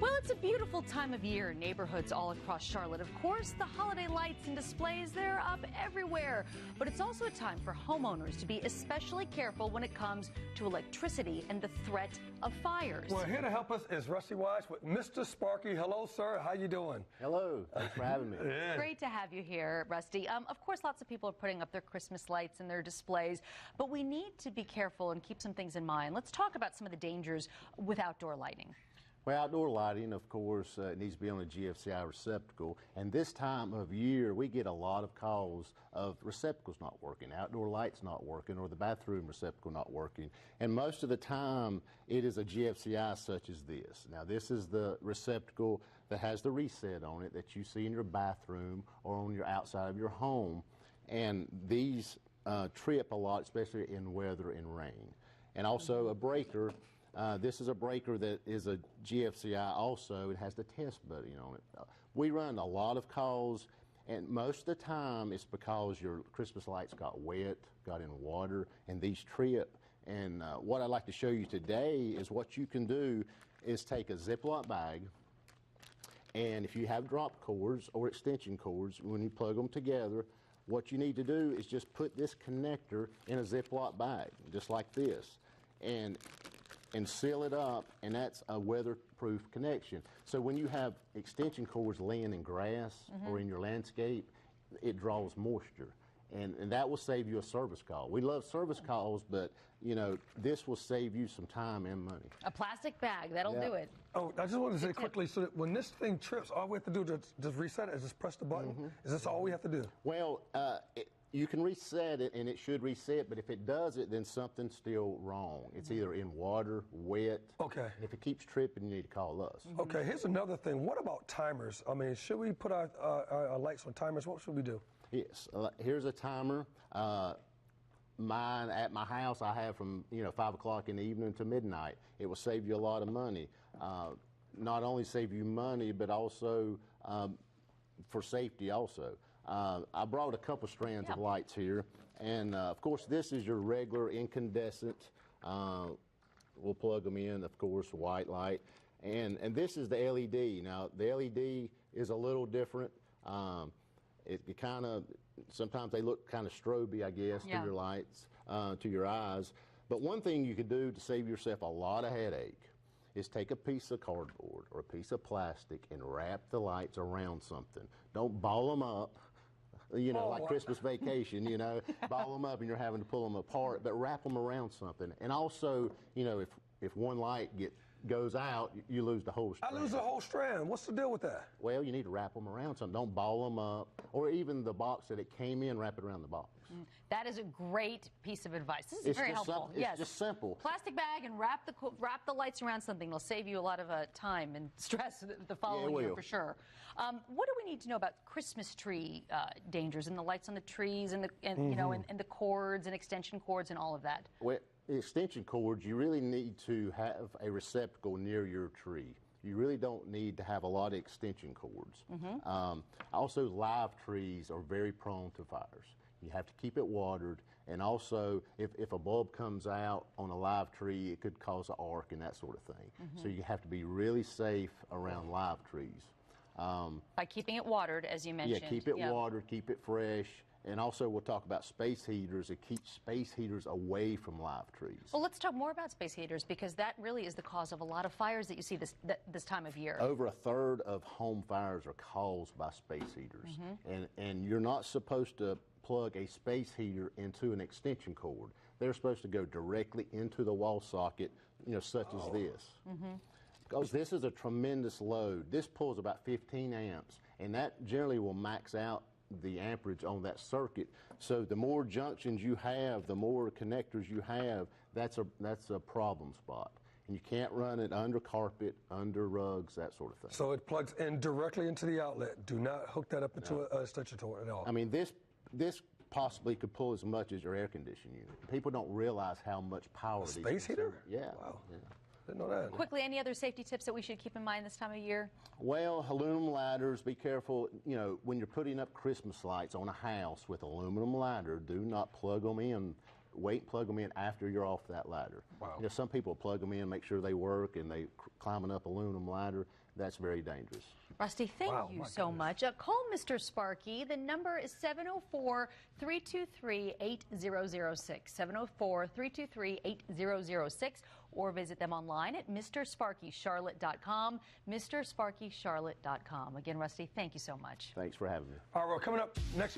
Well, it's a beautiful time of year. Neighborhoods all across Charlotte, of course. The holiday lights and displays, they're up everywhere. But it's also a time for homeowners to be especially careful when it comes to electricity and the threat of fires. Well, here to help us is Rusty Wise with Mr. Sparky. Hello, sir. How you doing? Hello. Thanks for having me. Yeah. Great to have you here, Rusty. Of course, lots of people are putting up their Christmas lights and their displays, but we need to be careful and keep some things in mind. Let's talk about some of the dangers with outdoor lighting. Well, outdoor lighting, of course, needs to be on a GFCI receptacle. And this time of year, we get a lot of calls of receptacles not working, outdoor lights not working, or the bathroom receptacle not working. And most of the time, it is a GFCI such as this. Now, this is the receptacle that has the reset on it that you see in your bathroom or on your outside of your home. And these trip a lot, especially in weather and rain. And also a breaker. This is a breaker that is a GFCI also. It has the test buddy on it. We run a lot of calls, and most of the time it's because your Christmas lights got wet, got in water, and these trip. And what I'd like to show you today is what you can do is take a Ziploc bag, and if you have drop cords or extension cords, when you plug them together, what you need to do is just put this connector in a Ziploc bag, just like this, and seal it up, and that's a weatherproof connection. So when you have extension cords laying in grass or in your landscape, it draws moisture, and that will save you a service call. We love service calls, but you know, this will save you some time and money. A plastic bag, that'll do it. Oh, I just wanted to say quickly, so that when this thing trips, all we have to do to just reset it is just press the button? Is this all we have to do? Well, you can reset it, and it should reset, but if it does it, then something's still wrong. It's either in water, wet. Okay. And if it keeps tripping, you need to call us. Okay, here's another thing. What about timers? I mean, should we put our lights on timers? What should we do? Yes. Here's a timer. Mine at my house, I have from 5 o'clock in the evening to midnight. It will save you a lot of money. Not only save you money, but also for safety also. I brought a couple strands of lights here, and of course this is your regular incandescent. We'll plug them in, of course, white light, and this is the LED. Now the LED is a little different. It kind of, sometimes they look kind of stroby, I guess, to your lights, to your eyes. But one thing you could do to save yourself a lot of headache is take a piece of cardboard or a piece of plastic and wrap the lights around something. Don't ball them up, like Christmas Vacation, ball them up and you're having to pull them apart, but wrap them around something. And also, if one light goes out, you lose the whole strand. I lose the whole strand. What's the deal with that? Well, you need to wrap them around something. Don't ball them up, or even the box that it came in, wrap it around the box. That is a great piece of advice. This is very helpful. It's just simple. Plastic bag and wrap the lights around something. It'll save you a lot of time and stress the following year for sure. What do we need to know about Christmas tree dangers and the lights on the trees and the cords and extension cords and all of that? Well, extension cords, you really need to have a receptacle near your tree. You really don't need to have a lot of extension cords. Also, live trees are very prone to fires. You have to keep it watered, and also if a bulb comes out on a live tree, it could cause an arc and that sort of thing. So you have to be really safe around live trees. By keeping it watered, as you mentioned. Yeah, keep it watered, keep it fresh. And also we'll talk about space heaters and keep space heaters away from live trees. Well, let's talk more about space heaters, because that really is the cause of a lot of fires that you see this time of year. Over a third of home fires are caused by space heaters. And you're not supposed to plug a space heater into an extension cord. They're supposed to go directly into the wall socket, such as this. Because this is a tremendous load. This pulls about 15 amps, and that generally will max out the amperage on that circuit. So the more junctions you have, the more connectors you have, that's a problem spot. And you can't run it under carpet, under rugs, that sort of thing. So it plugs in directly into the outlet. Do not hook that up into an extension cord at all. I mean, this possibly could pull as much as your air conditioning unit. People don't realize how much power these space heater? Yeah. Wow. Yeah. Didn't know that. Quickly, any other safety tips that we should keep in mind this time of year? Well, aluminum ladders, be careful. When you're putting up Christmas lights on a house with aluminum ladder, do not plug them in wait and plug them in after you're off that ladder. Wow. You know, some people plug them in, make sure they work, and they climbing up aluminum ladder. That's very dangerous. Rusty, thank you so much. Call Mr. Sparky. The number is 704-323-8006, 704-323-8006, or visit them online at MrSparkyCharlotte.com, MrSparkyCharlotte.com. Again, Rusty, thank you so much. Thanks for having me. All right, well, coming up next